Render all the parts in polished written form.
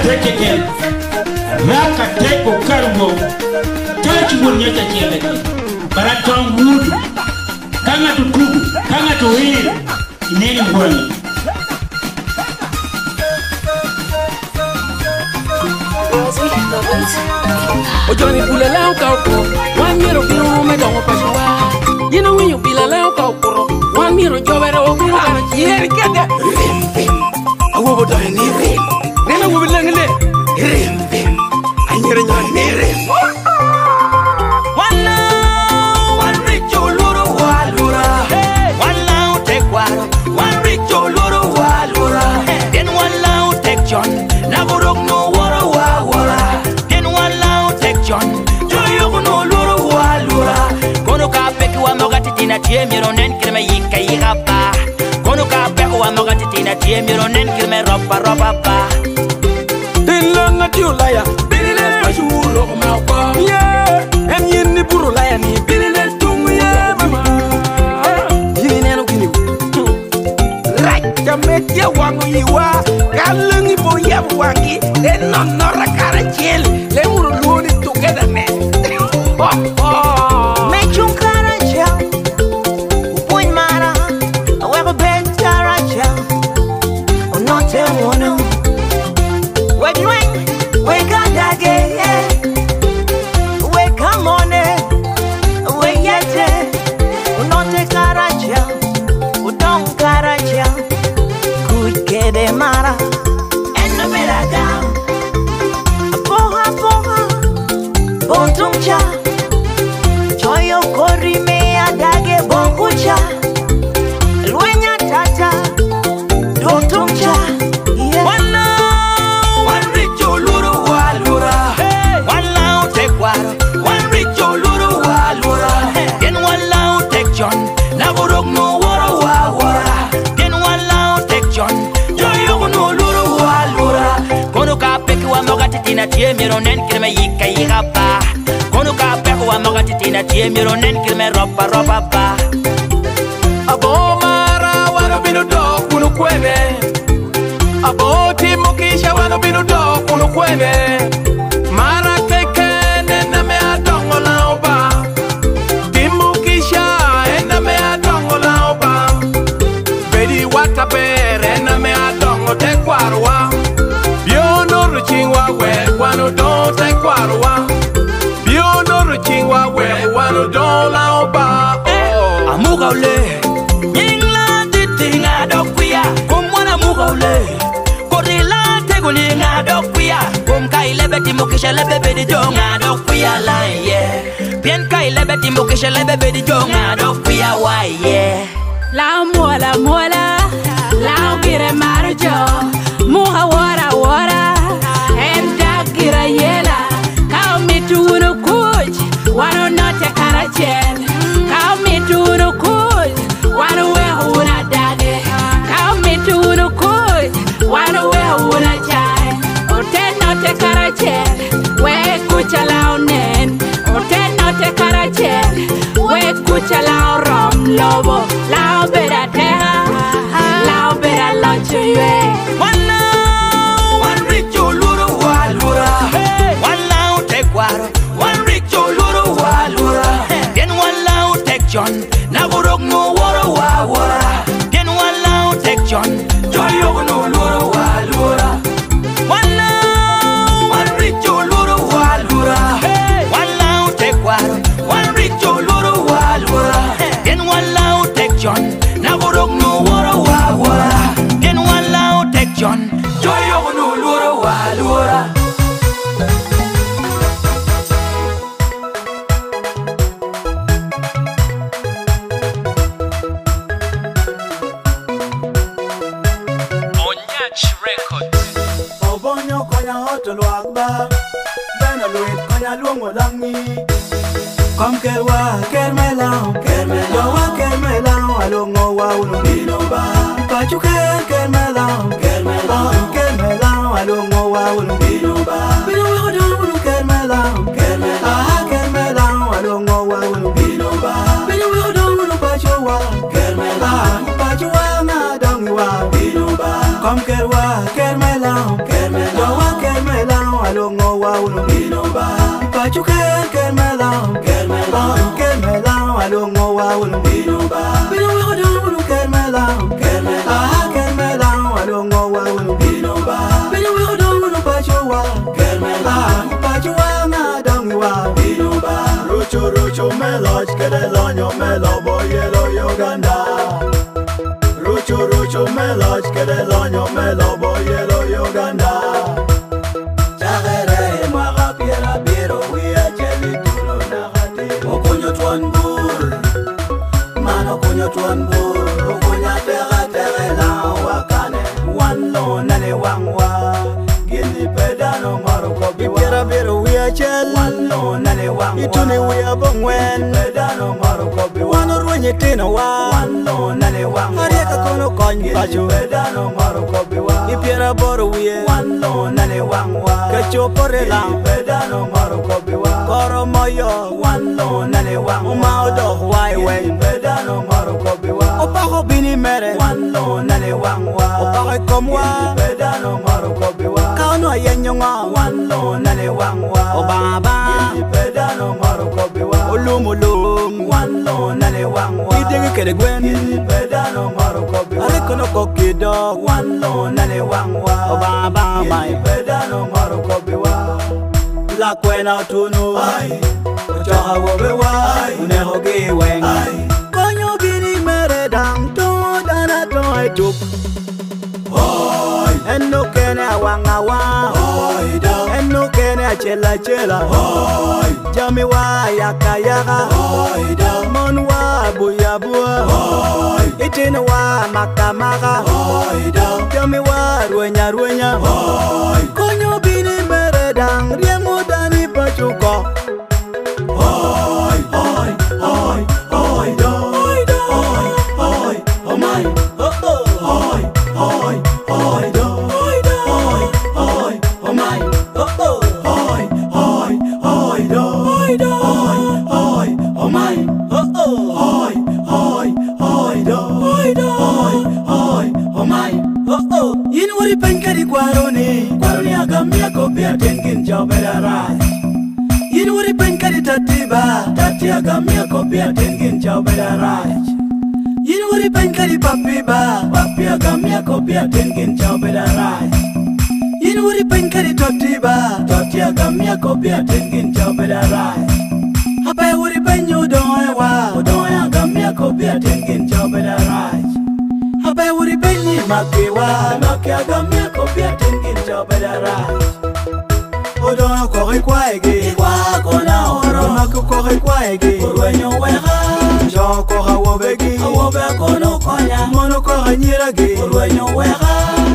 tekeken raka teko karbo tachi wonyata chele baratong mudu kanga tutubu kanga tuwiri ineni mbwani Ojoni pula lao kauko, wan miro biru me dongo pasua. You know when you pila lao kauko, wan miro jovere o biru kana chieri kede. Rim rim, awo do ni rim. Nena wo bilangile. Rim rim, anyere nyani rim. Wala, wan richo loro walura. Wala take waro, wan richo loro walura. Then wala take John, na borok no wara wara. Joyo no loro walura kono ka peki wa mogati tina tie miro nen kirme yika yigapa kono ka peki wa mogati tina tie miro nen kirme ropa ba Dilanga tiulaya bilile pashulo maupa yeah em yini burulaya ni bilile tungu ya mama yini neno kini raja metia wangu yiwa kalungi bo ya wangi den nonora karachel le muruluni together man me chunkara cha upoin mara awe bentara cha onote wono we drink we gadage we come on we yete onote karacha udon karacha kuikede mara eno meraga Bontumcha Choyo kori me adage bonkucha Luenya tata Dotumcha Wala Wan richo luru walura Wala utek waro Wan richo luru walura Then wala utek John Naburok no wara wara Then wala utek John Choyo no luru walura Kono ka peki wa mogati tina tie miro nen kirme yika yigapa Kono ka peki wa mogati tina tie miro nen kirme ropa ba Abo mara wano binu do kunu kwene Abo timukisha wano binu do kunu kwene Mara keke nena me adongo laoba Timukisha ena me adongo laoba Bedi watapere ena me adongo te kwarwa Biono ruchingwa we wano don te kwarwa Biono ruchingwa we wano don laoba Amuga ule Nyingla titinga dokuya Kumwana muga ule Korila teguli nga dokuya Kumka ilebe timukisha lebe bedi jonga dokuya la ye Bien ka ilebe timukisha lebe bedi jonga dokuya wa ye La mola La gire marjo Muha wara Enda gira yela Kao mitunu kuj Wano note karachel Kao mitunu kuj Wano wehu una dage Kao mitunu kuj Wano wehu una chai Ote note karachel We kucha lao nen Ote note karachel We kucha lao rom lobo Lao beda teha Lao beda loncho yue Wala Wan richo luru walura Wala utek waro Wan richo luru walura Then wala utek John Naburok no wara wara Then wala utek John Joyo no luru walura Wala Wan richo luru walura Wala utek waro Wan richo luru walura Then wala utek John Naburok no wara wara Then wala utek John Joyo no luru walura Obonyo konya hoto luakba Bena luit konya luongo langi Kom kerwa kermelang Yawa kermelang alongo wa ulungino ba Pachu kermelang Kermelang alongo wa ulungino ba Bino wihodo ulu kermelang Aha kermelang alongo wa ulungino ba Bino wihodo ulu pachu wa Kermelang Pachu wa ngadongi wa Bino ba Kom kerwa kermelang Yawa kermelang unu bino ba pachu ker melang alongo wa unu bino ba bino wa do unu ker melang alongo wa unu bino ba bino wa do unu pachu wa na dong wa bino ba rucho meloj kede lonyo melo boyelo Uganda rucho meloj kede lonyo melo boyelo Uganda chagere maga piera biro wiya cheli tuno na hati okonyo tuan bur mano konyo tuan bur okonya tere la wakane wanlo nane wangwa gini pedano maro kobi piera biro wiya chel wanlo nane wangwa itune wiya bongwen pedano maro kobi wano ruenye tino wa wanlo nane wangwa arieka kono konyi pacho pedano maro kobi wa ipiera boro wiye wanlo nane wangwa kachopore la pedano maro kobi wa koro moyo wanlo nane wangwa umaudo waiwe pedano maro kobi wa opako bini mere wanlo nane wangwa opako komwa pedano maro kobi wa kauno yenyonga wanlo nane wangwa obaba pedano maro kobi wa ulumulum wanlo nane wangwa idege kede gwen pedano maro kobi wa arekono kokido wanlo nane wangwa obaba mai pedano maro kobi wa la kwena tunu ochoha wobe wa uneho giwen konyo bini mere dang to dana to etup eno kene awanga wa eno kene achela jami wa yaka mon wa buya itin wa makamaka jami wa ruenya konyo bini mere dang riengo dani pachuko Kwaroni agamia kopia tengin jobera rai Yinuri penkari tati agamia kopia tengin jobera rai Yinuri penkari papi agamia kopia tengin jobera rai Yinuri penkari toti agamia kopia tengin jobera rai Hapa uri penyu doe agamia kopia tengin jobera rai Hapa uri penyi maki agamia kopia tengin jobera rai Odono kore kwaege kona oro mako kore kwaege Urwenyo wega Joko hawobegi Hawobe kono konya Mono kore nyirage Urwenyo wega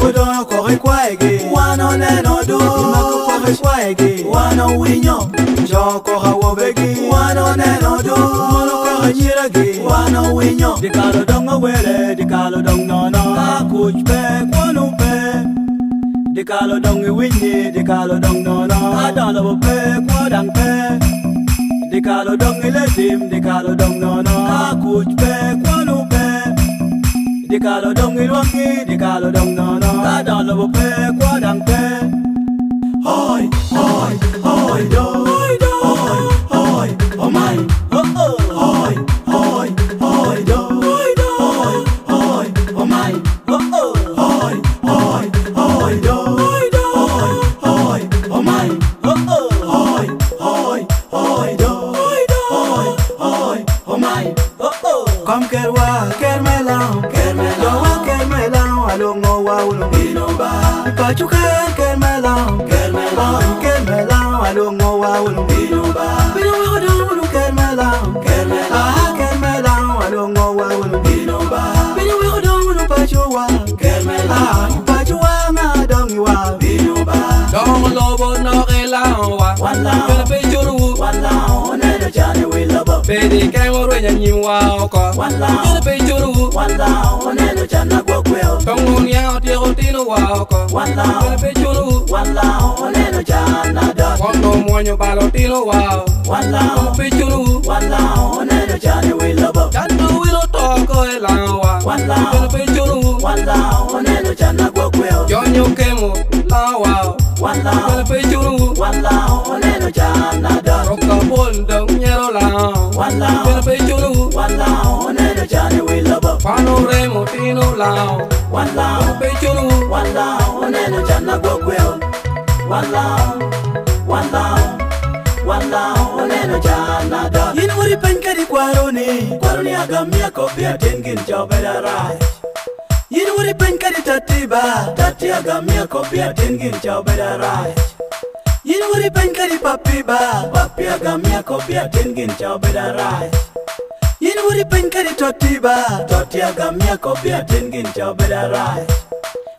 Odono kore kwaege Wano neno do Mako kore kwaege Wano winyo Joko hawobegi Wano neno do Mono kore nyirage Wano winyo Dikalo dongo wele Dikalo dong nono Kakuchpe kwanu pe Dikalo dong winyi, dikalo dong nono Adala bo pe, kwadang pe Dikalo dong iletim, dikalo dong nono Kakuch pe, kwanu pe Dikalo dong ilwangi, dikalo dong nono Adala bo pe, kwadang pe Hoi, do Hoi, oh my, Hoi, do Hoi, oh my, Hoi, do Alongo wa unu bino ba pachu ker melang alongo wa unu bino ba bino wa do unu ker melang alongo wa unu bino ba bino wa do unu pachu wa pachu wa na dong wa bino ba dong lobo no relawa wala pe churu wala one no chane we lobo Bedi keng orwenya nyimwa oko wala pe churu wala one no chana kwa kweo Tongun ya otiro tino wa oko wala pe churu wala one no chana da Kondo mwanyo balo tino wa wala pe churu wala one no chane we lobo Chandu wilo toko elawa wala pe churu wala one no chana kwa kweo Jonyo kemo lawa Bel pe churu walao oneno jana da roka bol dong nyero la walao Bel pe churu walao oneno jana wilaba pano re motino la walao Bel pe churu walao oneno jana gogwel walao oneno jana da yin wuri penkari kwaroni agamia kopia tengin jobera rai yin wuri penkari tati agamia kopia tengin jobera rai yin wuri penkari papi agamia kopia tengin jobera rai yin wuri penkari toti agamia kopia tengin jobera rai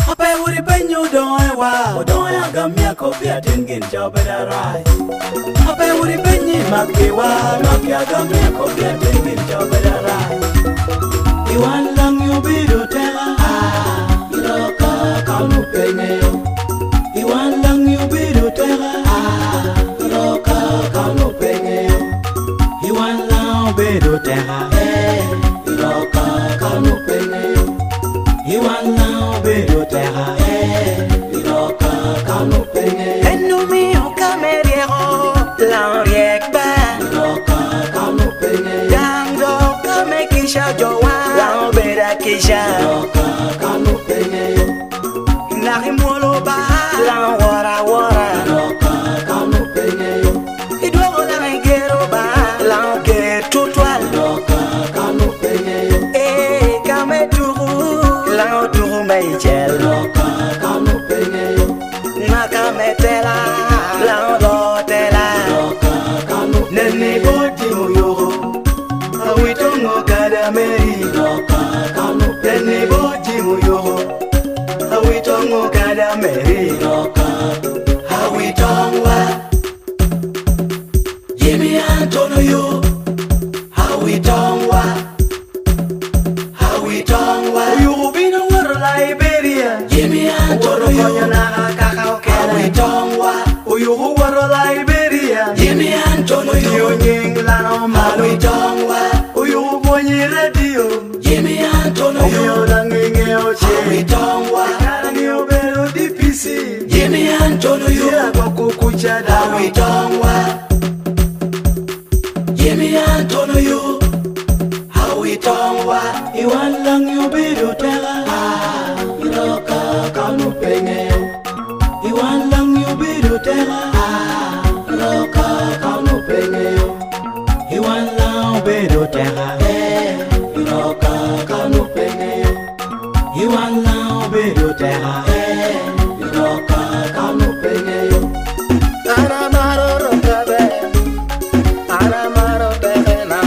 Ape wuri penyu doe agamia kopia tengin jobera rai Ape wuri penyi maki agamia kopia tengin jobera rai Iwan lang yu bidu tera iloka kaunu penyo Iwan lang yu bidu tera iloka kaunu penyo Iwan lang bidu tera iloka kaunu penyo Iwan lang bidu tera iloka kaunu penyo Ennumi o cameriero L'enriekba Iloka kaunu penyo Dangdo kame kisha jowa L'enbeda kisha Iloka kaunu penyo Nari mwolo ba L'enwara wara Iloka kaunu penyo Idworo la mengero ba L'enke tutwal Iloka kaunu penyo Eh kame turu L'enturu meichel Iloka kaunu penyo Makame tela L'enlo tela Iloka kaunu Nene boti muyoro Awitongo kadameri Iloka kaunu Nene boti muyoro Awitongo kadameri Iloka Awitongwa Jimmy Antonio yo Awitongwa Awitongwa Uyurubino waro Liberia Jimmy Antonio yo Uyurubino kakao kela Awitongwa Uyuru waro Liberia Jimmy Antonio yo Uyonying lao malo Awitongwa Uyurubonyi radio Jimmy Antonio yo Uyolanginge oche Awitongwa Karani obero DPC Jimmy Antonio yo Yako kukuchada Awitongwa Jimmy Antonio yo Awitongwa Iwan lang yu bidu tera iloka kaunu penyo Iwan lang yu bidu tera iloka kaunu penyo Iwan lang bidu tera iloka kaunu penyo Iwan lang bidu tera iloka kaunu penyo Anamaro rokabe Anamaro tehena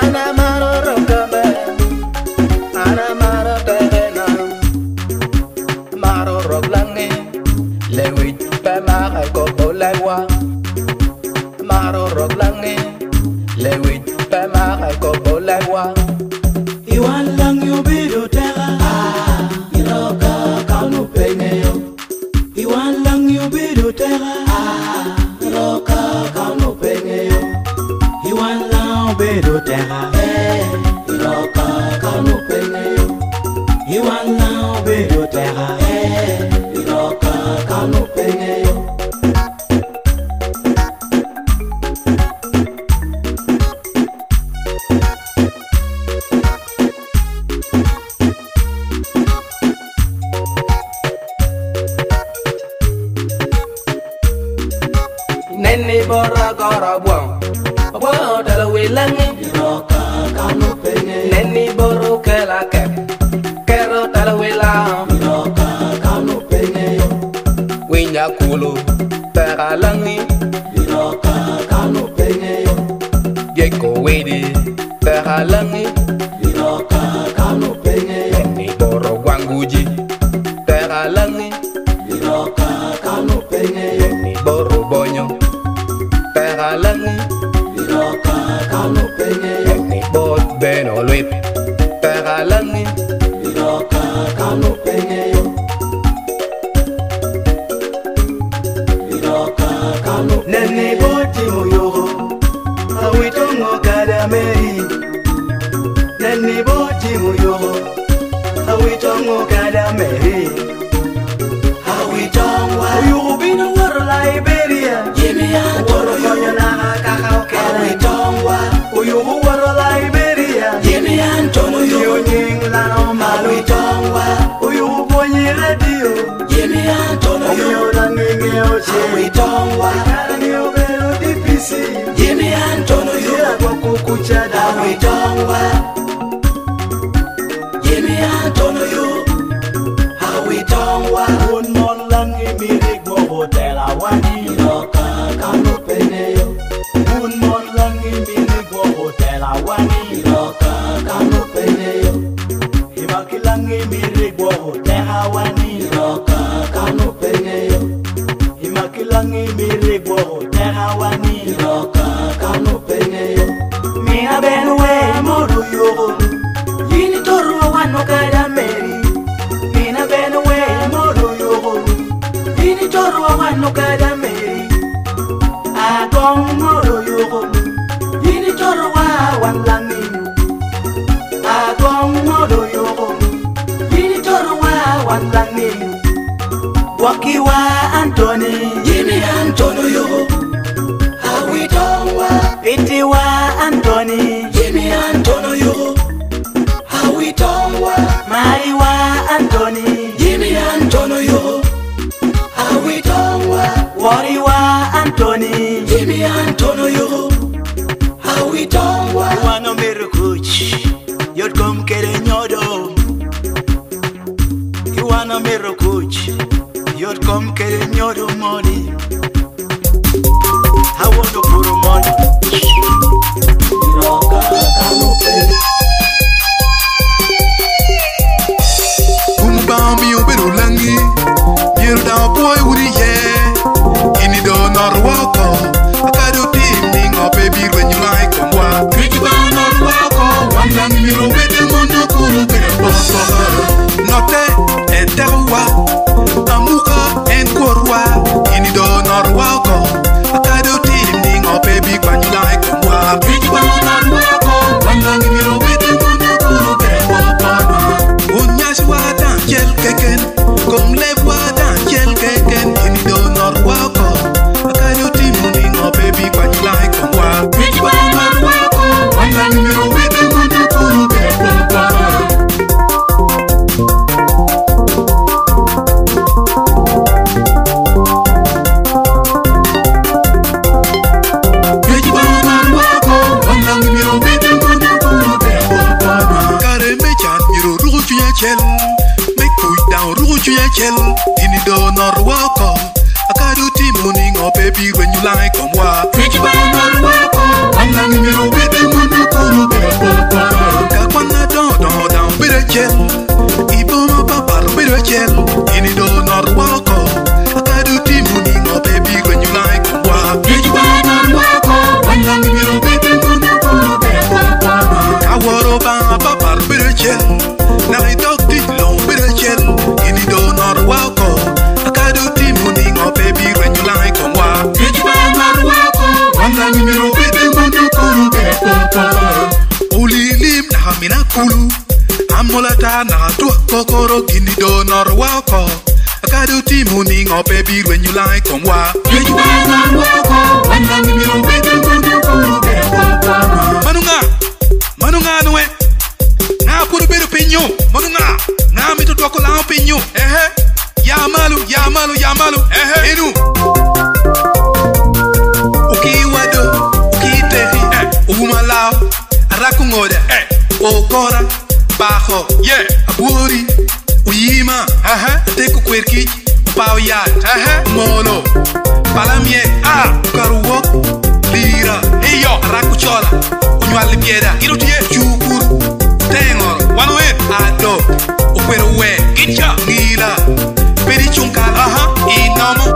Anamaro rokabe Anamaro tehena Maro roglangi Lewit pemare koko lewa Maro roglangi Lewit pemare koko lewa Iwan lang yu bidu tera iloka kaunu penyo Iwan lang yu bidu tera iloka kaunu penyo Iwan lang bidu tera iloka kaunu penyo Iwan lang bidu tera iloka kaunu penyo Nene bora gora buang Buang dalam wilangi iloka kaunu penyo Nene boro kela kep Kero dalam wilang iloka kaunu penyo Winya kulu teralangi iloka kaunu penyo Geko wedi teralangi iloka kaunu penyo Nene boro wanguji teralangi iloka kaunu penyo Nene boro bonyo teralangi iloka kaunu penyo Nene bot beno luip teralangi iloka kaunu penyo iloka kaunu Nene boti muyoro Awitongo kadameri Nene boti muyoro Awitongo kadameri Awitongwa. You been a water Liberia. Jimmy Antonio. Awitongwa. You water Liberia. Jimmy Antonio. You England. Awitongwa. You Bonnie Radio. Jimmy Antonio. You Lango. Awitongwa. You Belo DPC. Jimmy Antonio. You Kuchada. Awitongwa. Jimmy Antonio. Awitongwa. Un mon langi mirik mo hotel awani loka kanu peneyo. Un mon langi mirik mo hotel awani loka kanu peneyo. Himaki langi mirik mo hotel awani loka kanu peneyo. Himaki langi mirik mo hotel awani loka kanu peneyo. Mina benwe modu yo. Yini toru wano kada meri. Mina benwe modu yo. Yini toru wano kada meri. Agong modu yo. Yini toru wan langi. Agong modu yo. Yini toru wan langi. Wakiwa Anthony. Jimmy Antonio. Awitongwa. Itiwa Anthony. Jimmy Antonio. Awitongwa. Mariwa Anthony. Jimmy Antonio. Awitongwa. Wariwa Anthony. Jimmy Antonio. Awitongwa. Wano mirukuch. Yot kom kere nyodo. Iwana mirukuch. Yot kom kere nyodo money. I want to put money. Roka kanupe. Umbami obero langi. Yerda boy uri ye. Ini do norwako. Akado team ningo baby when you like kumwa. Twiki ba norwako. One langi miro wete mono kuru kere boso. Note eterwa. Amuka en korwa. Ini do norwako. Akado team ningo baby when you like kumwa. Twiki ba norwako. One langi miro wete mono kuru kere boso. Unyas wada jel keken. Kom lev wada jel keken. Ini do norwako. Akado team ningo baby when you like kumwa. Twiki ba norwako. One langi miro wete mono kuru kere boso. Ini do norwako. Akado timu ningo baby when you like come wa. Twiki ba norwako. Wangangi miro wete mono kuru kere boso. Kakwana don bere chel. Ibono papar bere chel. Ini do norwako. Akado timu ningo baby when you like come wa. Twiki ba norwako. Wangangi miro wete mono kuru kere boso. Kaworo ba papar bere chel. Na idok long bere chel. Ini do norwako. Akado timu ningo baby when you like come wa. Twiki ba norwako. Wangangi miro wete mono kuru kere boso. Uli lim na mina kulu. Amolata na tu kokoro. Ini do norwako. Akado timu ningo baby when you like come wa. Twiki ba norwako. Wangangi miro wete mono kuru kere boso. Manunga noe. Na puru beru pinyo. Manunga. Na mito toko lao pinyo. Yamalu. Enu. Ukiwado. Ukitehi. Umalao. Arakungoda. Okora. Bajo. Aburi. Uyima. Teko kwerki. Upawiyat. Molo. Palamye. Karuwok. Lira. Arakuchola. Unywali pieda. Kirutie. Chukuru. Tengor. Wanoe. Ado. Ukwero we. Kitcha. Ngila. Peri chunkala. Inomo.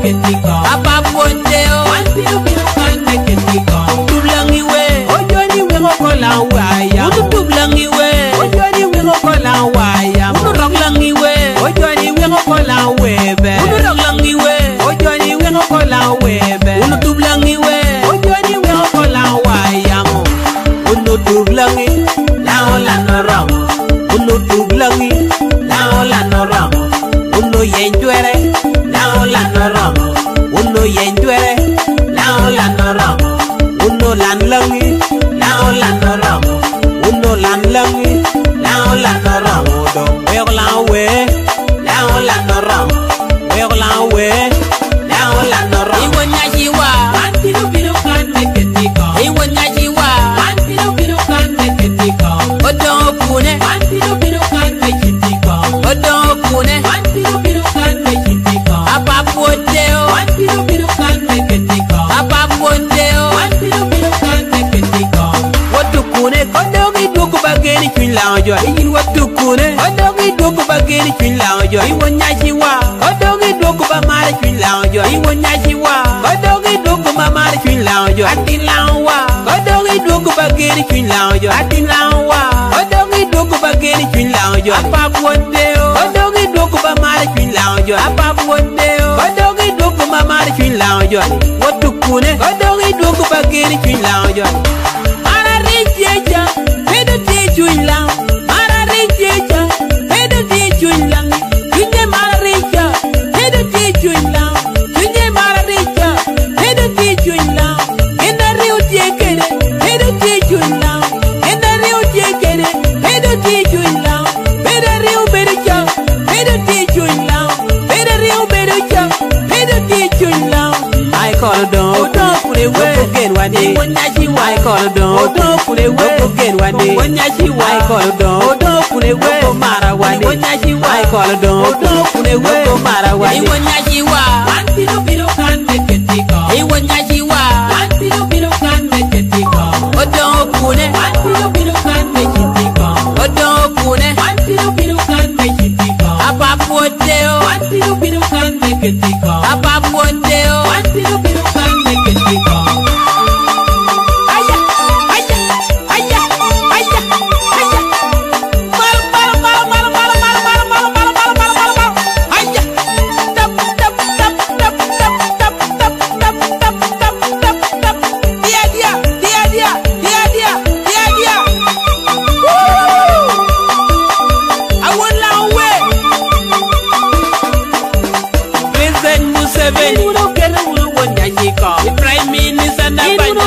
ketiko. Apa puondeo. Wantiru biro kane ketiko. Tublangi we. Ojoni wengo kola waya. Utu tublangi we. Ojoni wengo kola waya. Utu roglangi we. Ojoni wengo kola webe. Utu roglangi we. Ojoni wengo kola webe. Utu tublangi we. Ojoni wengo kola waya mo. Utu tublangi. Lao la no ram. Utu tublangi. Lao la no ram. Uno yenjuere, lao la no ram. Uno yenjuere, lao la no ram. Uno lan langi, lao la no ram. Uno lan langi, lao la no ram. Odo weo la we, lao la no ram. Weo la we, lao la no ram. Iwo nyajiwa, antiru biro kane ketiko. Iwo nyajiwa, antiru biro kane ketiko. Odo pune, antiru biro kane ketiko. Odo pune, antiru biro kane ketiko. Apa puondeo, antiru biro kane ketiko. Apa puondeo, antiru biro kane ketiko. Odo pune, odo giduku bageni chunlaojo. Iyin odo pune, odo giduku bageni chunlaojo. Iwo nyajiwa, odo giduku bamare chunlaojo. Iwo nyajiwa, odo giduku bamare chunlaojo. Atilawa, odo giduku bageni chunlaojo. Atilawa, odo giduku bageni chunlaojo. Apa puondeo, odo giduku bamare chunlaojo. Apa puondeo, odo giduku bamare chunlaojo. Odo pune, odo giduku bageni chunlaojo. Mara rijeja, pedo ti chunlang. Mara rijeja, pedo ti chunlang. Tunye mara rija, pedo ti chunlang. Tunye mara rija, pedo ti chunlang. Enda riu tiekere, pedo ti chunlang. Enda riu tiekere, pedo ti chunlang. Pedo riu berja, pedo ti chunlang. Pedo riu berja, pedo ti chunlang. I call don, don't put it away again one day. I call don, don't put it away again one day. I call don, don't put it away mara one day. I call don, don't put it away mara one day. Iwanyajiwa, antiru biro kane ketiko. Iwanyajiwa, antiru biro kane ketiko. Odo pune, antiru biro kane ketiko. Odo pune, antiru biro kane ketiko. Apa puondeo, antiru biro kane ketiko. Apa puondeo, antiru biro kane ketiko. Aya, aya, aya, aya, aya. Mal, mal, mal, mal, mal, mal, mal, mal, mal, mal, mal, mal, mal. Aya. Tap, tap, tap, tap, tap, tap, tap, tap, tap, tap, tap, tap. Dia, dia, dia, dia, dia, dia, dia, dia. Woo! I want long way. President Museveni, Prime Minister Nabanja,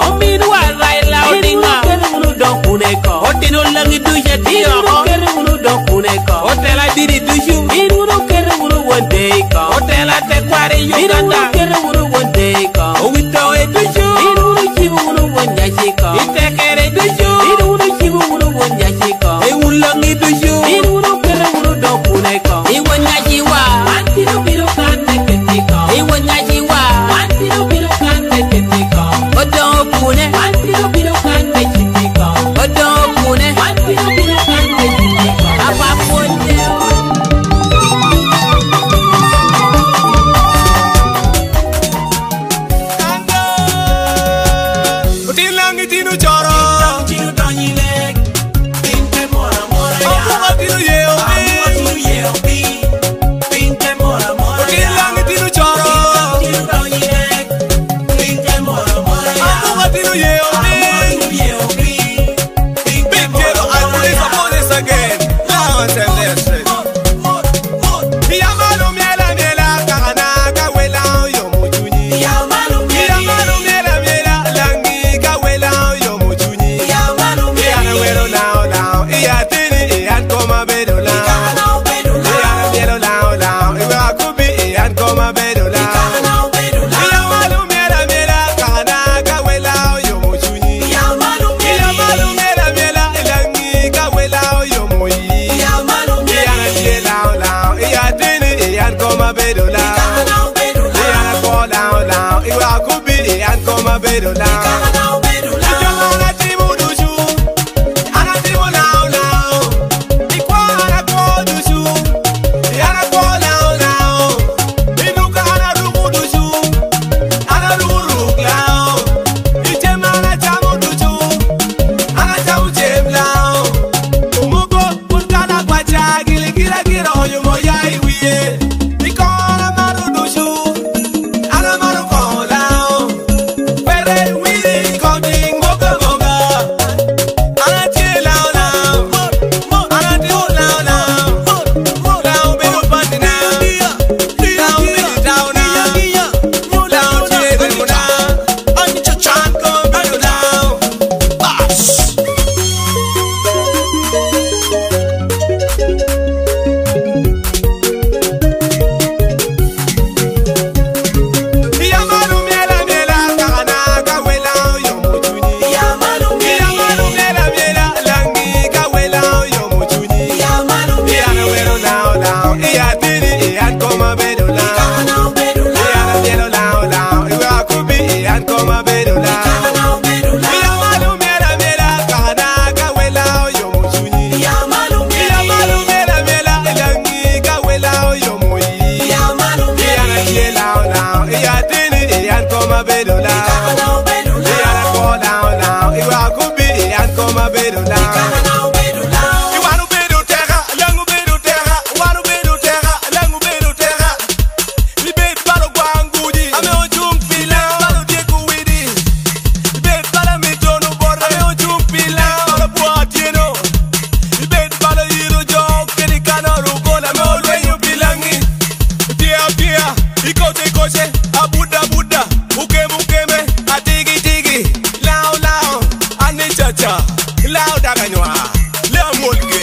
Omiru Raila Odinga, Otino Langi Dusha Tioko, Otela Diri Dushu, one day, Otela Tekwari Uganda, one day, Owito Edushu, one Yashiko, Itekere Dushu, one Yashiko, Ewulangi Dushu, Iwanyajiwa, Antiru Biro Kane Ketiko, Iwanyajiwa, Antiru Biro Kane Ketiko, Odo Pune, Antiru Biro Kane Ketiko, Odo Pune, Antiru Biro Kane Ketiko, Apa Puondeo. Utilangi tinu choro, Tinu donyilek, pinte mora mora ya. Apunga tinu yeo mi. Pinte mora mora ya. Utilangi tinu choro, Tinu donyilek, pinte mora mora ya. Apunga tinu yeo mi. Big Kero, I will support this again. Now I say this shit. Yamalu miela miela, kakana kawela yo mujuni. Yamalu miela miela, langi kawela yo mujuni. Yamalu miela welo lao lao, iya tini iyan koma bedo lao. Iya mielo lao lao, iwa kubi iyan koma bedo lao. Yamalu miela miela, kakana kawela yo mujuni. Yamalu miela miela, langi kawela yo muyi. Iya mielo lao lao, iya tini iyan koma bedo lao. Iya ko lao lao, iwa kubi iyan koma bedo lao. Ijomana timu dushu, ana timu lao lao. Ikwa ana ko dushu, ana ko lao lao. Iyatini iyan koma bedula. Iyana ko down down. Iwa kubi iyan koma bedula. Iwanu bedu terra, langu bedu terra. Wanu bedu terra, langu bedu terra. Libe balo gwanguji, ame ojumpila. Balo dieku widi. Libe bala mitono borra, ame ojumpila. Balo buatieno. Libe balo yiro jo, kedi kanoru bola, ame olwenyu bilangi. Pia, ikote koche, abuda buda, ukeme, atigi tigi, lao, ane chacha, lao daganywa, lea molke.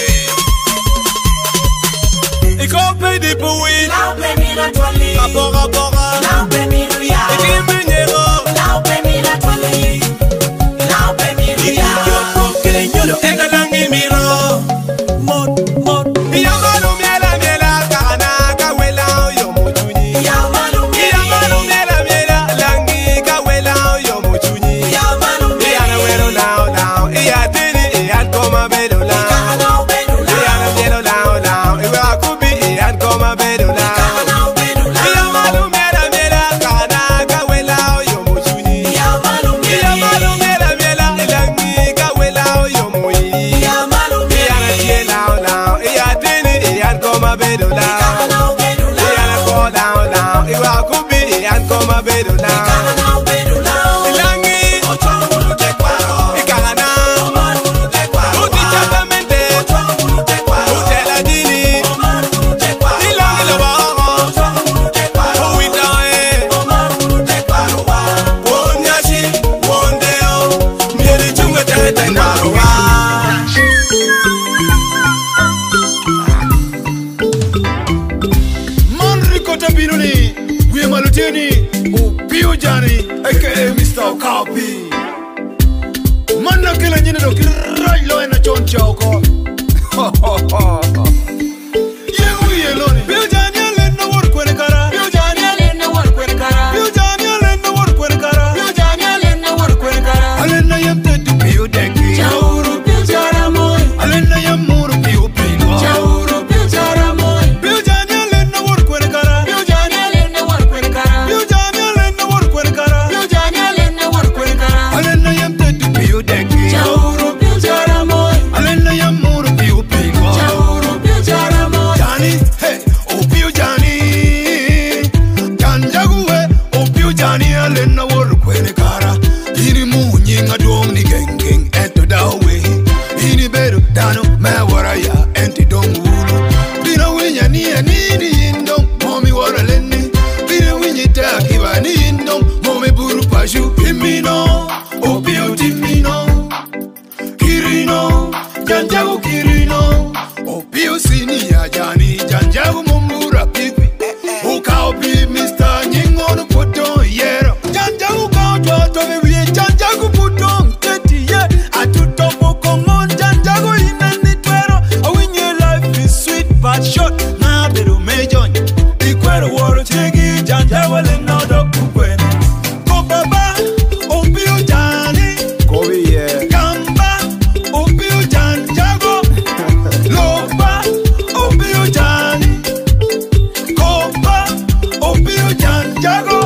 Ikope di puwi, lao pe mira twali, abora, lao pe miru ya, ikimbe nyero, lao pe mira twali, lao pe miru ya, yoko kile nyolo, ega langi miro, mot, iyamalu miela, kana kawela yo mochunyi, iyamalu miela, langi kawela yo mochunyi, iyana wero lao, iyatini iyan koma bedula, iyana mielo lao, iwe akubi iyan koma bedula, iyamalu miela, kana kawela yo mochunyi, iyamalu miela, langi kawela yo moyi, iyana mielo lao, iyatini iyan koma bedula, iyana ko lao, iwe akubi iyan koma bedula, langi ikana, uti chakamente, utela dini, ilangi lobo, uwitae, wonyashi, wondeo, mieli chunga tete ngawa. Manrico Tabinuni, we Malutini, Pio Johnny, aka Mr. Copy. Manna kila nyine do right low in a chon choko. Yeloni. Pio Johnny let no work when kara. Pio Johnny let no work when kara. Pio Johnny let no work when kara. Pio Johnny let no work when kara. Alena yam te tu pio deki. Chauru Pio Jaramoy. Alena yam muru pio pingo. Chauru Pio Jaramoy. Pio Johnny let no work when kara. Pio Johnny let no work when kara. Pio Johnny let no work when kara. Pio Johnny let no work when kara. Alena yam te tu pio deki. Chauru Pio Jaramoy. Alena yam muru pio pingo. Chauru Pio Jaramoy. Johnny, hey, oh Pio Johnny. Janjaguwe, oh Pio Johnny alena work when kara. Ini munyinga dong ni geng eto dawe. Ini beru dano mewaraya enti dong wulu. Bina winya ni indong momi wara leni. Bina winya takiwa ni indong momi buru pashu. Imino, oh Pio timino. Kirino, janjagu kirino. Oh Pio sini ya jani janjagu mumbura pipi. Ukao pi Mr. Nyingono puto yero. Janjagu kao joto viwie janjagu puto mteti ye. Atuto mokongon janjagu inani twero. Awinye life is sweet but short. Na beru mejon. Ikwero woro chegi janjagu lenodo kukwene. Ko baba, oh Pio Johnny. Kobi ye. Kamba, oh Pio janjago. Loba, oh Pio Johnny. Koba, oh Pio janjago.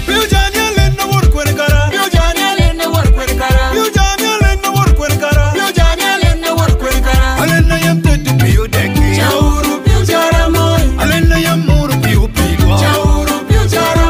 Pio Johnny let no work when kara. Pio Johnny let no work when kara. Pio Johnny let no work when kara. Pio Johnny let no work when kara. Alena yam te tu pio deki. Chauru Pio Jaramoy. Alena yam muru pio pigo. Chauru Pio Jaramoy.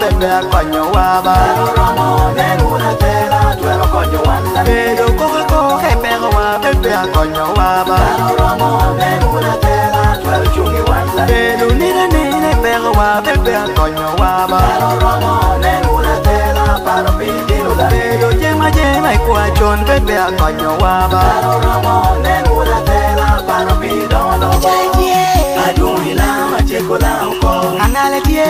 bebe konyo waba romo nen una tela twero konyo wanda bedo coca coca pero wa bebe konyo waba romo nen una tela twero chungi wanda bedo nina pero wa bebe konyo waba romo nen una tela para pidilo da bedo jema kwa chon bebe konyo waba romo nen una tela para pidilo Adunila wachekola uko Angaletie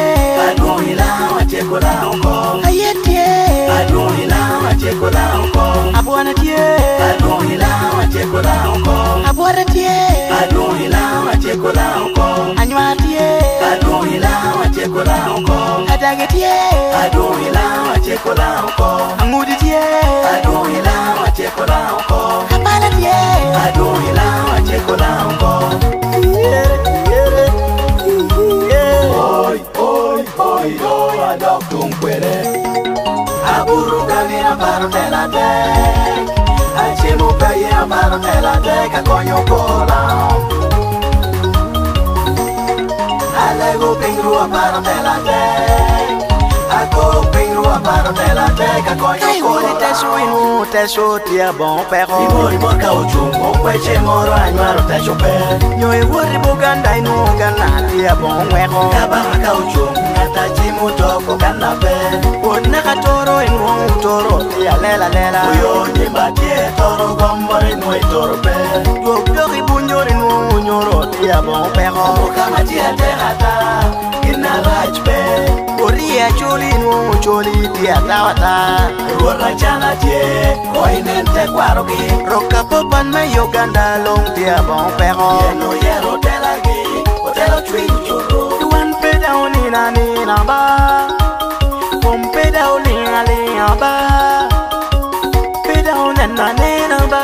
Adunila wachekola uko Ayetie Adunila wachekola uko Abuanatie Adunila wachekola uko Abuanatie Adunila wachekola uko Anywatie Adunila wachekola uko Adagetie Adunila wachekola uko Anguditie Adunila wachekola uko Apalatie Adunila wachekola uko Oi, adok tung kwere Aburu gani ambaro tela dek Achimu peye ambaro tela dek Akonyo kola Alego pingru ambaro tela dek Ako pingru ambaro tela dek Akonyo kola Teso tia bon pero Imori moka uchungo Kweche moro anywaro teso pe Nyoe wori buganda inu gana tia bon weko Kabanga ka uchungo Tachimu toko kanape Una katoro inu toro tia lela lela Uyo nyimbatie toro gombore nui toro pe Dwokyoki bunyori nu nyoro tia bon pero Mukama tia terata Ina raj pe Uria chuli nu chuli tia tawata Rura chana tie Koinente kwarogi Roka popan me Uganda long tia bon pero Yeno yero telagi Otelo chui churu Nina nina ba Pompeda ulina lina ba Peda unena nina ba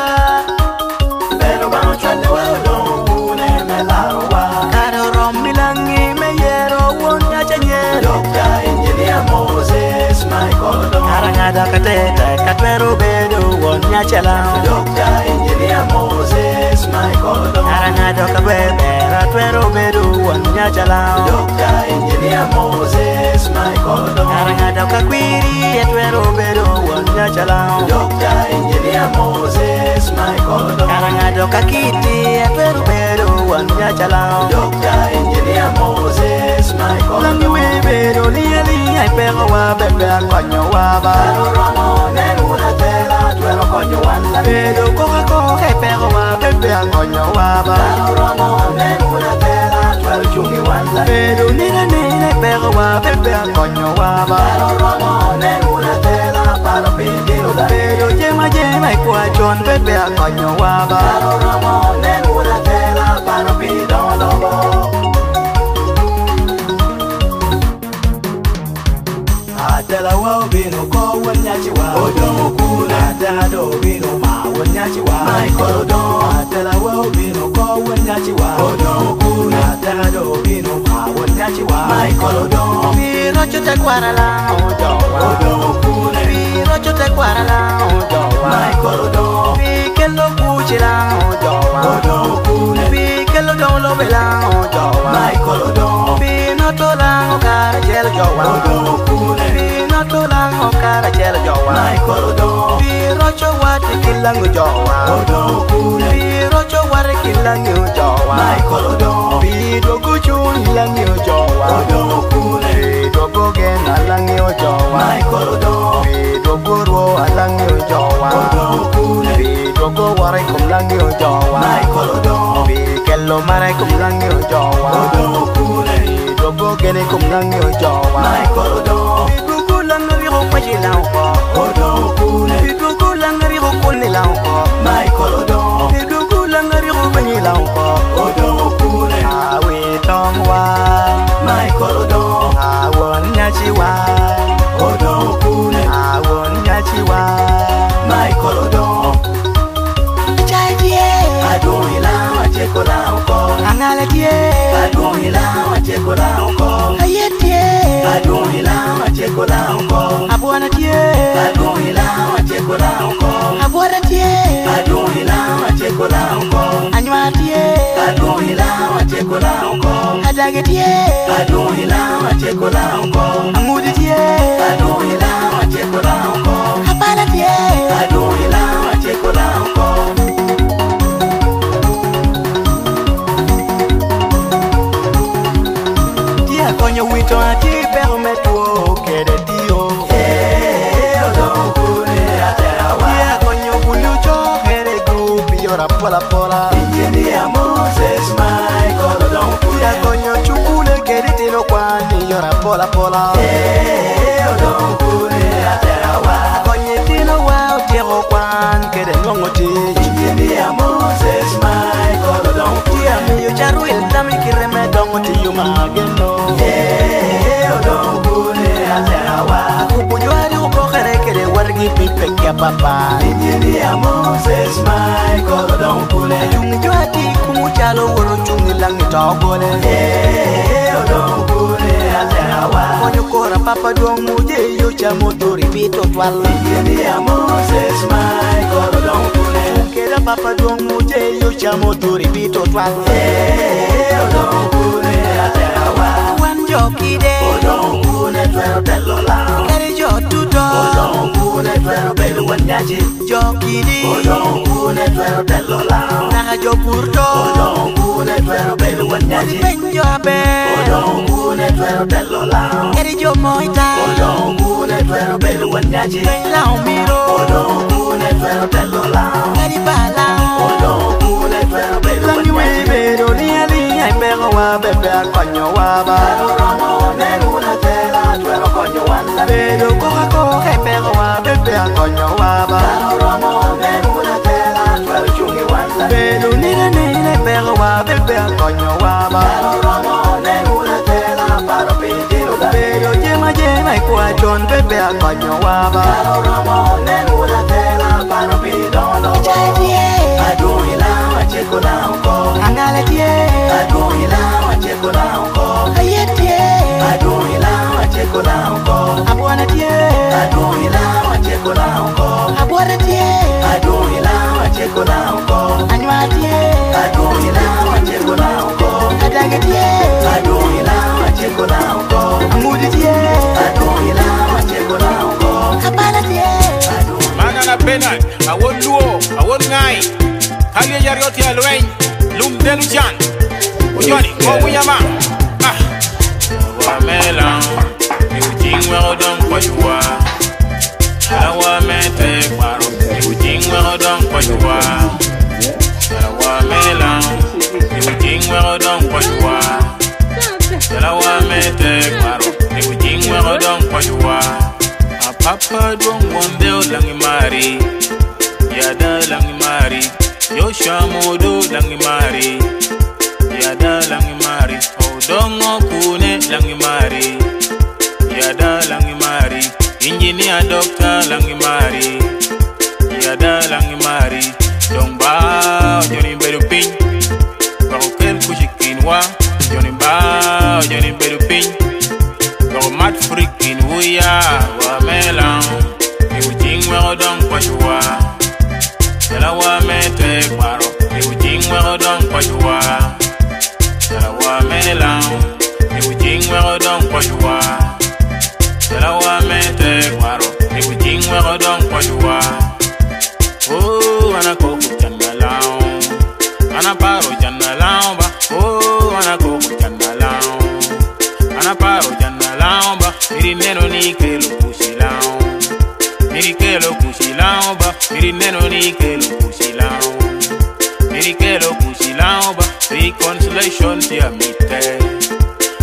Pero ba chale wado une me larwa Karo romilangi me yero wonya chanye Dokta engineer Moses my kodo Karangada katete katwero bedo wonya chala Dokta engineer Moses my kodo Karangada kabebe ratwero bedo wonya chala Dokta engineer Moses my kodo Karangada kakwiri etwero bedo wonya chala Dokta engineer Moses my kodo Karangada kakiti etwero bedo wonya chala Dokta engineer Moses my kodo Langi we bedo liali ai pero wa bebe konyo waba romo nen una tela twero konyo wanda bedo coca coca pero wa bebe konyo waba romo nen una tela twero chungi wanda bedo nina pero wa bebe konyo waba romo nen una tela para pidilo da bedo jema kwa chon bebe konyo waba romo nen una tela para pidilo Atela wa bino ko wanyachi wa Odo kula Atela do bino ma wanyachi wa Mai korodo Atela wa bino ko wanyachi wa Odo kula Atela do bino ma wanyachi wa Mai korodo Biro chute kwarala odo wa Odo kula Biro chute kwarala odo wa Mai korodo Bikelo kuchila odo wa Odo kula Bikelo dolo bela odo wa Mai korodo Bino tola okara jelo jo wa Odo kula Tolang okara chela jowa Mai korodo Birocho wate kilangu jowa Odo kule Birocho ware kilangu jowa Mai korodo Bidogo chun langu jowa Odo kule Bidogo gen alangu jowa Mai korodo Bidogo ruo alangu jowa Odo kule Bidogo ware kum langu jowa Mai korodo Bikelo mare kum langu jowa Odo kule Bidogo gene kum langu jowa Mai korodo Odo kule Bidugu langari rukuni lanko Mai korodo Bidugu langari rukuni lanko Odo kule Awi tongwa Mai korodo Awon nyachiwa Odo kule Awon nyachiwa Mai korodo Chaitie Aduila wacheko lanko Angaletie Aduila wacheko lanko Ayetie Aduila wacheko lanko Abuanatie Aduila wacheko lanko Abuanatie Aduila wacheko lanko Anywatie Aduila wacheko lanko Adagetie Adoila wachekola onko Amuditie Adoila wachekola onko Apalatie Adoila wachekola onko Tia konyo wito ati permetuo kede tio Odonkune aterawa Tia konyo bulucho kede grupi yora pola pola Engineer Moses Michael Odonkune Tia konyo chukule kede tino kwani yora pola pola Odonkune aterawa Konye tino wa utero kwan kede ngongo tich Engineer Moses Michael Odonkune Tia miyo charu iltami kireme dongo tiyo magendo Odonkune aterawa Kupujuari upokere kede wargi pipe kia papa Engineer Moses Michael Odonkune Chungi juati kumuchalo woro chungi langi togole Odonkune aterawa Konyo kora papa duong muje yo chamo tori pito twal Engineer Moses Michael Odonkune Keda papa duong muje yo chamo tori pito twal Odonkune aterawa Wan jokide Odonkune twero telo lao Kere jo tuto Odonkune twero belu wanyaji Jokidi Odonkune twero telo lao Naha jo purto Odonkune twero belu wanyaji Penjo abe Odonkune twero telo lao Kere jo moita Odonkune twero belu wanyaji Pen lao miro Odonkune twero telo lao Kere bala Odonkune twero belu Langi wanyaji webe do ni ali Ay pego wa bebe akonyo wa ba Romo nenuna tela twero konyo wanda Bedo koka koka ay pego wa bebe akonyo wa ba Romo nenuna tela twero chungi wanda Bedo nina nina ay pego wa bebe akonyo wa ba Romo nenuna tela paro pintiro da Bedo jema jema ay kwa chon bebe akonyo wa ba Romo nenuna tela paro pindono Aduila wachekola onko Angale tie Aduila wachekola onko Ayetie Aduila wachekola onko Abuana tie Aduila wachekola onko Abuana tie Aduila wachekola onko Anywa tie Aduila wachekola onko Adage tie Aduila wachekola onko Amudi tie Aduila wachekola onko Kapala tie Manana Benal, I won't do, I won't ngai. Kali Yarioti Alwain, Lum Deluchan. Ujoni, Mawuyama. Ah, Wamela, you think well done for you are. Our mete, Maro, you think well done for you are. Wamela, you think well done for you are. Our mete, Maro, you think well done for you are. Papa don't want the langi mari, yada langi mari, Yosha modo langi mari, yada langi mari, Odongo kune langi mari, yada langi mari, engineer doctor langi mari, yada langi mari, Dongba Johnny Berupin, Barokel Kushikinwa, Johnny Ba Johnny Berupin. Mat freaking we are Wamela, you think well done for you are. Tell our mate, Maro, you think well done for you are. Tell our Mela, you think well done for you are. Tell our mate, Maro, you think well done for you are. Oh, Anako Janalao, Anaparo Janalamba, oh, Anako Janalao, Anaparo Janalamba. Miri neno ni kelo kusilao, miri kelo kusilao ba. Miri neno ni kelo kusilao, miri kelo kusilao ba. Reconciliation tia mite,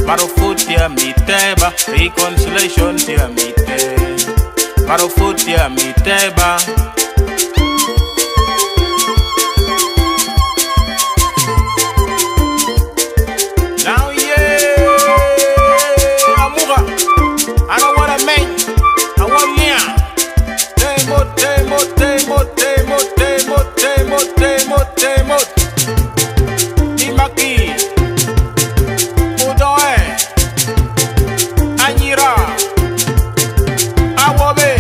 maro foot tia mite ba. Reconciliation tia mite, maro foot tia mite ba. Now yeah, Amura. I don't want to make, I want near. Temo, temo, temo, temo, temo, temo, temo, temo. Imaki, Udoe, Anyira, Awobe,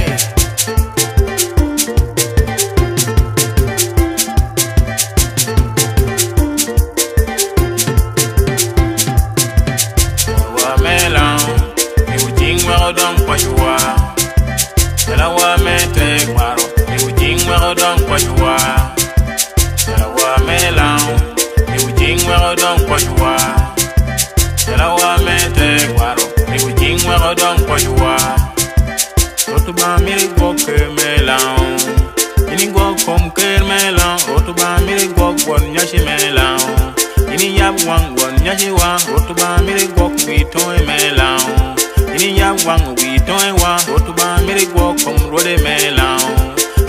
la wa mete kwaro ni ujingwe odon kwa jua la wa melang ni ujingwe odon kwa jua la wa mete kwaro ni ujingwe odon kwa jua otuba miri goke melang ini gok kom ker melang otuba miri gok won nyashi melang ini yab wang won nyashi wa otuba miri gok bitoy melang ini yab wang bitoy wa otuba miri gok kom rode melang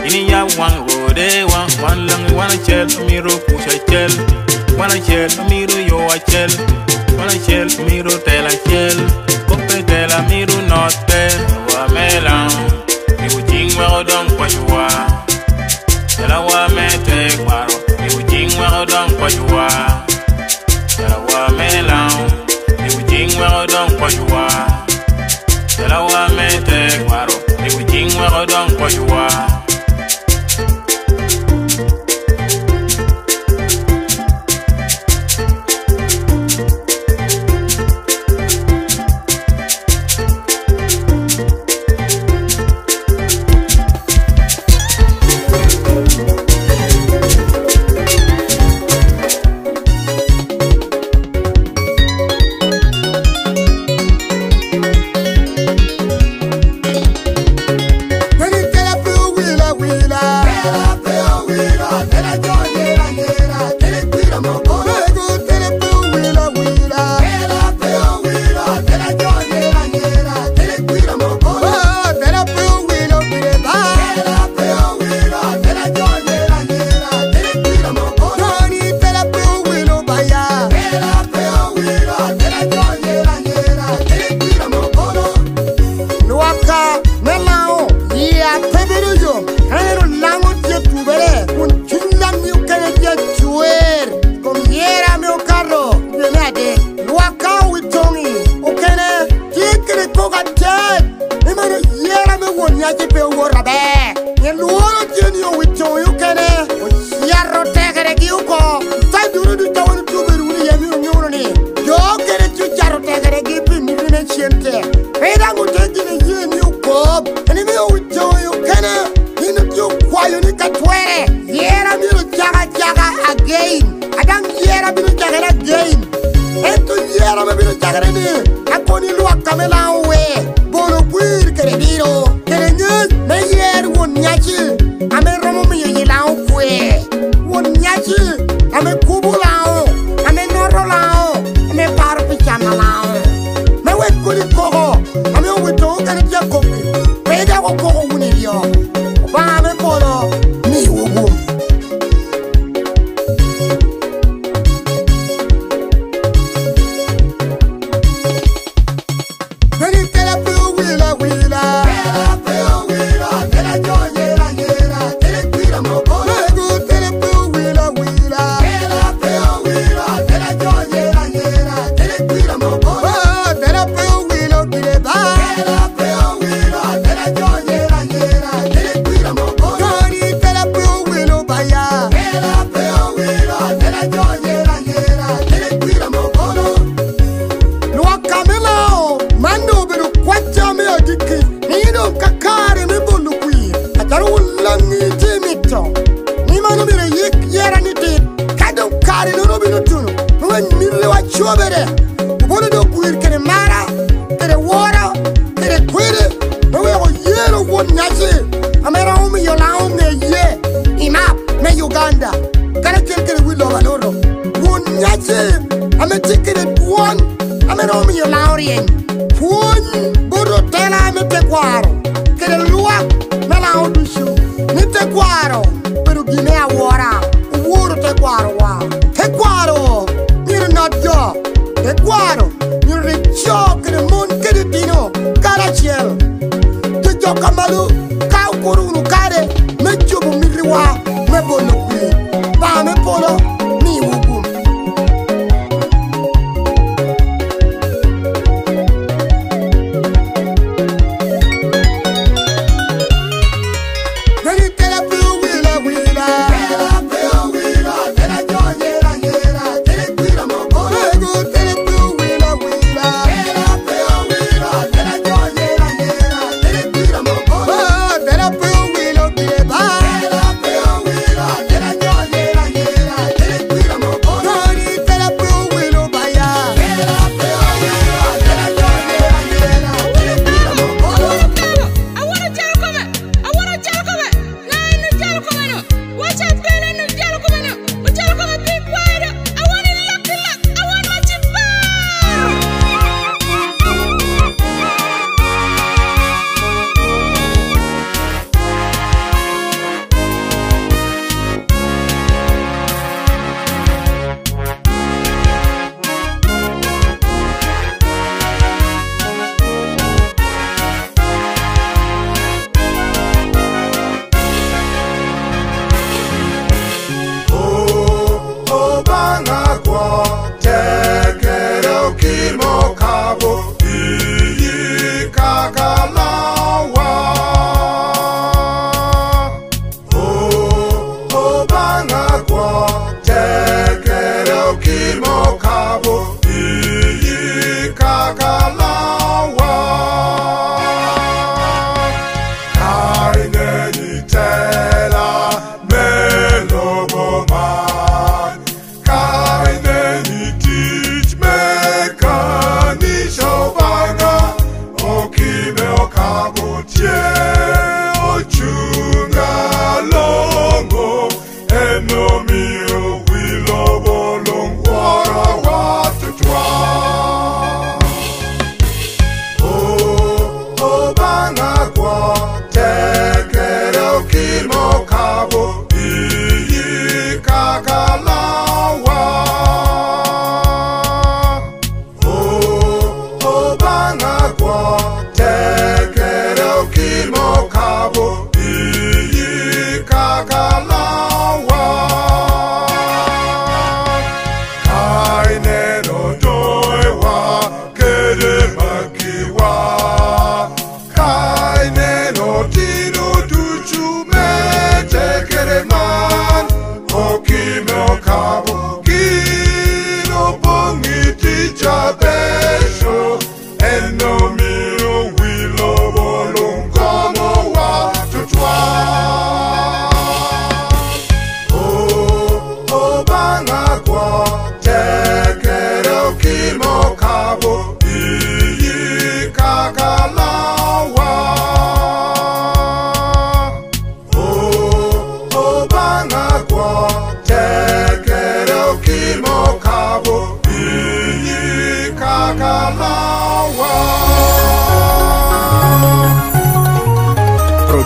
ini yab wang rode wa wan lang wana chel miro pusha chel wana chel miro yo a chel wana chel miro tela chel kope tela miro not tel wa melang ni ujingwe odon kwa jua la wa mete kwaro ni ujingwe odon kwa jua la wa melang ni ujingwe odon kwa jua la wa mete kwaro ni ujingwe odon kwa jua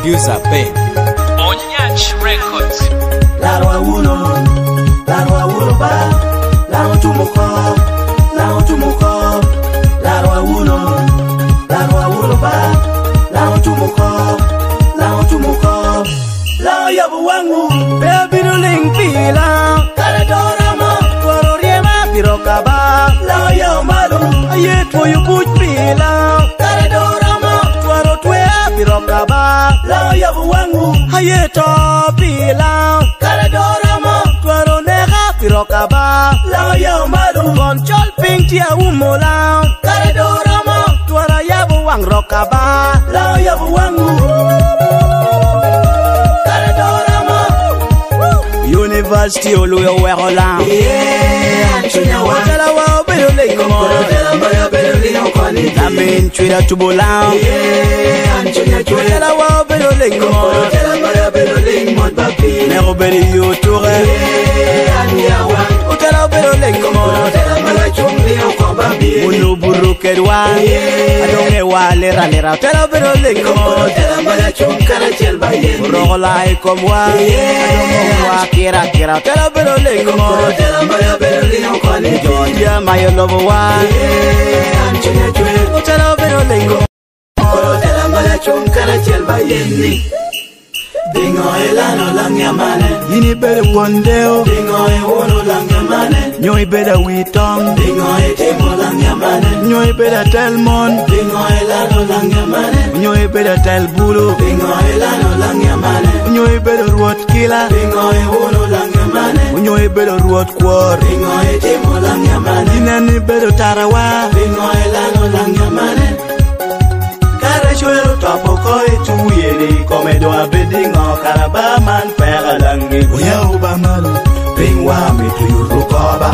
producer Ben Onyach Records. Larwa uno ba, larwa tumuko, larwa uno ba, larwa tumuko, la yabu wangu, baby ruling pila, kare dorama, twaro riema pirokaba, la yabu malu, aye twoyu puch pila, kare dorama, twaro twea pirokaba, la yabu wangu, aye to pila, kare dorama, twaro nega pirokaba, la yabu malu, control ping tia umola, kare dorama, twara yabu wang rokaba, la yabu wangu. University oluyo wehola Anchunya wa Tela wa obelo lengo Tela mbaya obelo lengo kwani Amin chwira tubola Anchunya chwe Tela wa obelo lengo Tela mbaya obelo lengo Bapi Nero beli yotore Anya wa Tela obelo lengo Tela mbaya chumbi kwa babi Munu buru kedwa Adonge wa lera Tela obelo lengo Tela mbaya chumkara chelba yen Rogola ikomwa Adonge wa kira tela belo lengo tela mbaya belo lengo kwani Georgia mayo lobo wa Anchunya chwe tela belo lengo tela mbaya chumkara chelba yenni Dingo elano langyamane Yini bele wondeo Dingo e wono langyamane Nyoi bele witong Dingo e timo langyamane Nyoi bele telmon Dingo elano langyamane Nyoi bele telbulu Dingo elano langyamane Nyoi bele ruot kila Dingo e wono langyamane Nyoi bele ruot kwor Dingo e timo langyamane Yinani bele tarawa Dingo elano langyamane Shoyero topo koi tuyeri komedo abedingo karaba man pera langi Uya uba malu pingwa mituyuru koba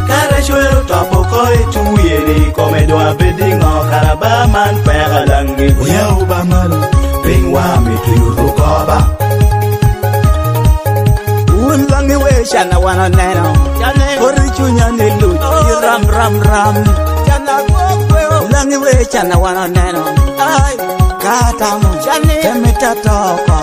Kare shoyero topo koi tuyeri komedo abedingo karaba man pera langi Uya uba malu pingwa mituyuru koba Langi we shana wana neno Kori chunya nilu ram Langi we chana wana neno Ay Katamu Temita toko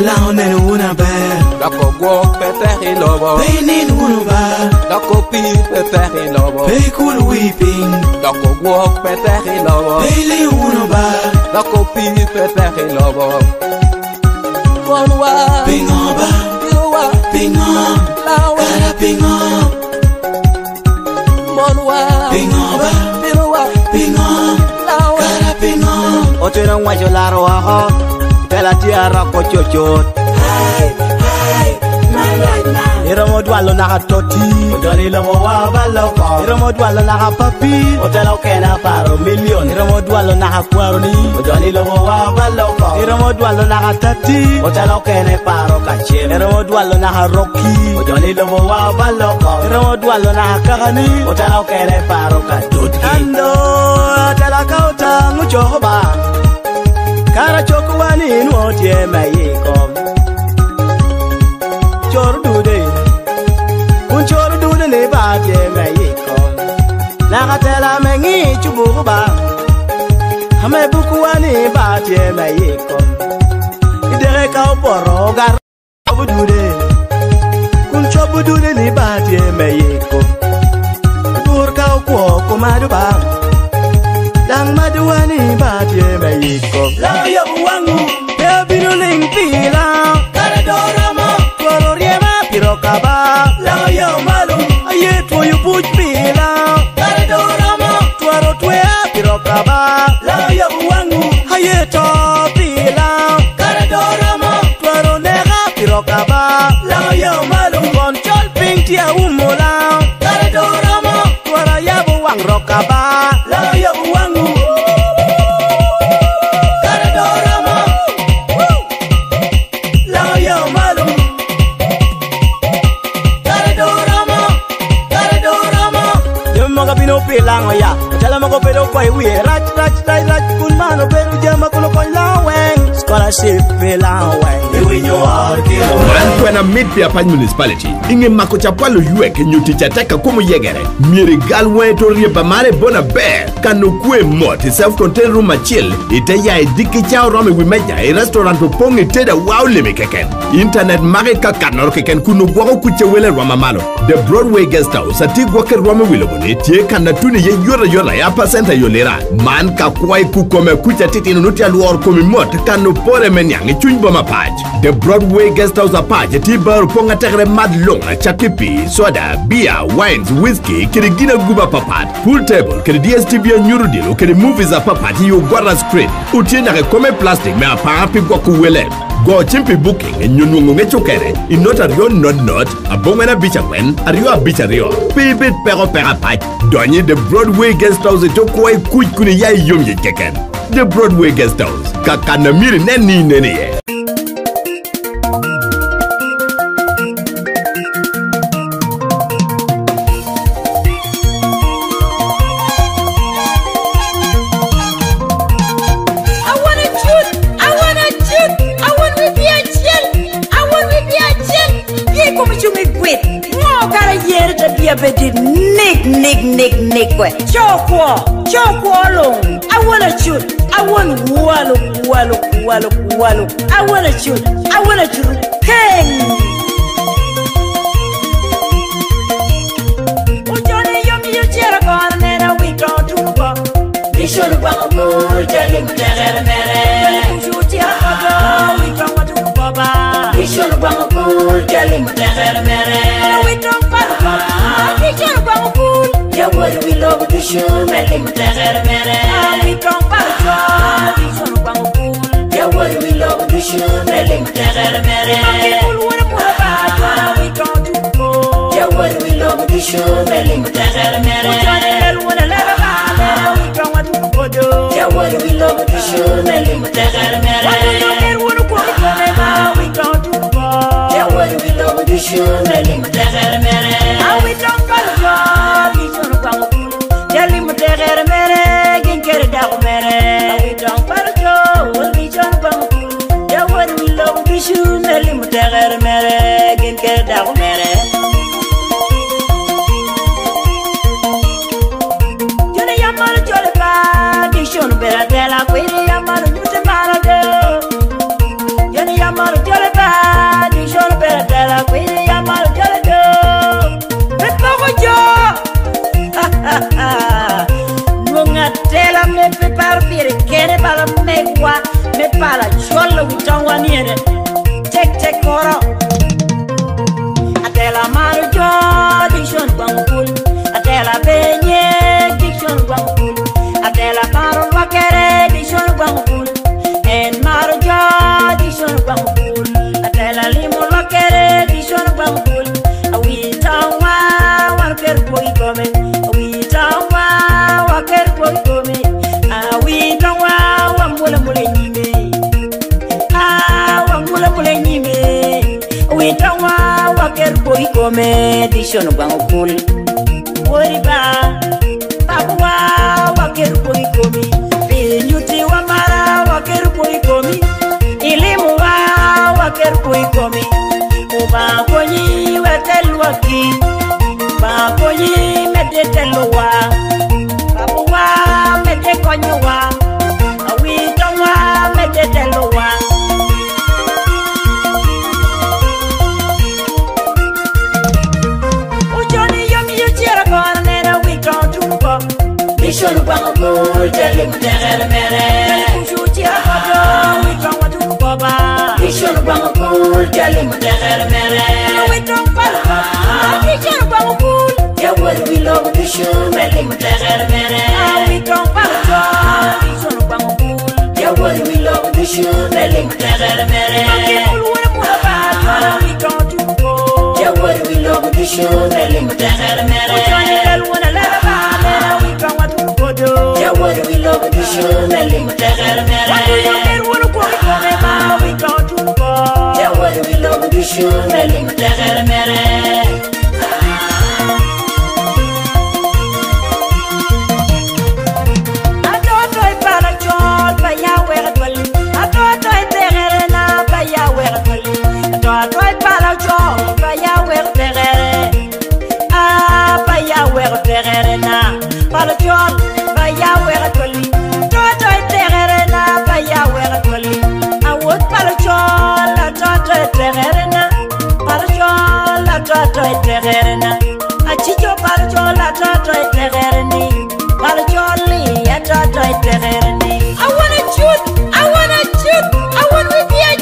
Lao nenu una be Dako gwok pepehi lobo Peinin unu ba Dako pi pepehi lobo Peikul weeping Dako gwok pepehi lobo Peili unu ba Dako pi pepehi lobo Bonwa Pingoba Pingoba Pingom Kara pingom Bonwa Pingoba Pingom Kara pingom Otena ngwajo laro aho Tela tiara ko chochot Iramo dwalo na toti Ojoni lomo wa baloko Iramo dwalo na papi Otela kena paro million Iramo dwalo na kwaroni Ojoni lomo wa baloko Iramo dwalo na tati Otela kena paro kachim Iramo dwalo na roki Ojoni lomo wa baloko Iramo dwalo na kagani Otela kena paro kachut Ando Tela kauta nguchoba Kara chokwani nuotie mayikom Chor dude ne ba je mayiko La gatela mengi chububa Hame bukuani ba je mayiko Idere ka oporo gar obudude Kun chobudude ne ba je mayiko Dur ka okwo komadu ba Dang maduani ba je mayiko La yabu wangu Ebinuling pila Kare dorama Kwaro riema pirokaba La yabu malu Aye twoyu puch pila Kare dorama Twaro twea pirokaba La yabu wangu Aye to pila Kare dorama Twaro nega pirokaba La yabu malu Control ping tia umola Kare dorama Twara yabu wang rokaba La yabu wangu Lango ya, chala mago pero kwa iwi rach kun mano pero jama kulo kwa laweng. sepela way we nyo arkiro man kwena mitpia pan municipality inge makocha palo yue ke nyuti chateka kumu yegere miri galwe to rieba mare bona bear kanu kue mot self contained room chill ite ya diki chao rome wimeja e restaurant to pongi teda wow limi keken internet mare ka kanor keken kunu gwago kuche wele roma malo the Broadway guest house ati gwake rome wilobone tie kana tuni ye yora ya pasenta yolera man ka kwai kukome kucha titi nunuti aluor komi mot kanu pore menyangi chunjbo mapaj the Broadway guest house apaj ti bar ponga tegre madlong chakipi soda beer wines whiskey kirigina guba papat pool table kiri DSTV nyurudilo kiri movies papat yu gwara screen utiena ke kome plastic me apa pi gwaku wele go chimpi booking nyunungu ngechokere inota rio not abongena bicha wen ario bicha rio pibit pero pera pach donye the Broadway guest house jokwai kuni ya yomye keken the Broadway guest house kakana miri neni Nick Chokwo long. I wanna shoot. I want wallow. I wanna shoot. King. Ujone yomi yuchera kona nena we don't do ba. Bishon bangu jali mtere mere. Shuti hapo we don't want to baba. Bishon bangu jali mtere mere. We don't baba. Bishon bangu. Ya what we love to show me mtere mere. We don't baba. Bishon bangu. Ya what we love to show me mtere mere. People wanna put baba. We don't do go. Ya what we love to show me mtere mere. We wanna let baba. We don't want to go do. Ya what we love to show me mtere mere. We wanna go baba. We don't do go. Ya what we love to show me mtere mere. We don't go. Jali mutegere mere, ginkere dago mere. We don't parjo, we don't bang. Ya what we love to shoot, jali mutegere mere, ginkere dago mere. Jone yamar jole ba, dishon bera dela kwiri yamar mute marade. Jone yamar jole ba, dishon bera dela kwiri yamar jole do. Bet poko jo. Tela me prepare pire kene bala megwa me pala cholo utangwa niere tek koro atela maru jo dishon bangul atela benye dishon bangul atela maru wakere dishon bangul en maru jo dishon bangul atela limo wakere dishon bangul awi tangwa warker boy come awi tangwa waker boy come awi tangwa wamula mule nyime wamula mule nyime awi tangwa waker boy come dishon bangul woriba babwa waker boy come binyuti wamara waker boy come ilimu waker boy come uba konyi wetelwaki ba konyi medetelwa babwa medekonywa awi tangwa medetelwa ujoni yomi yuchira kona nena we don't do go bishon bangu jali mtere mere ujuchira kodo we don't want to go ba bishon bangu jali mtere mere we don't baba bishon bangu ya what we love to show me mtere mere we don't baba bishon bangu ya what we love to show me mtere mere people wanna put baba we don't do go ya what we love to show me mtere mere we wanna let baba we don't want to go do ya what we love to show me mtere mere we wanna go baba we don't do go ya what we love to show me mtere mere. I don't know if I tegerena palchol vaya wera toli toto tegerena vaya wera toli awot palchol toto tegerena palchol toto tegerena achicho palchol toto tegereni palcholi toto tegereni I wanna shoot I want to be a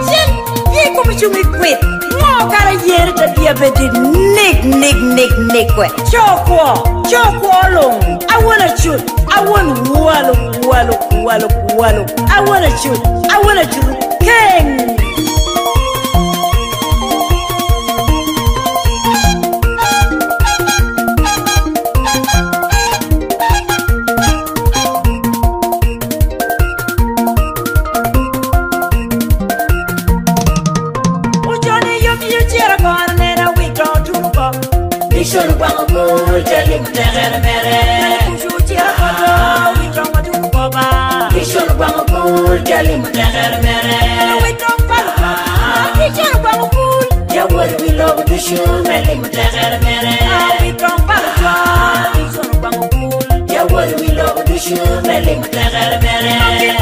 chill ye come to me quit no gotta hear the diabetes nick choko long I wanna shoot I want wallow I wanna shoot king Mission Bango, Jelly Terre Mere, Chuchia Koto, we don't want to go back. Mission Bango, Jelly Terre Mere, we don't follow. Mission Bango, yeah, what we love to shoot, Melly Terre Mere, we don't follow. Mission Bango, yeah, what we love to shoot, Melly Terre Mere,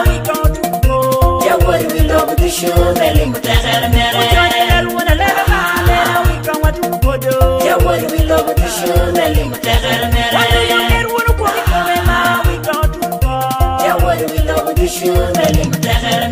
we don't go. Yeah, what we love to shoot, Melly Terre Mere. Yeah, what we love to shoot, Melly Terre Mere. Yeah, what we love to shoot, Melly Terre Mere.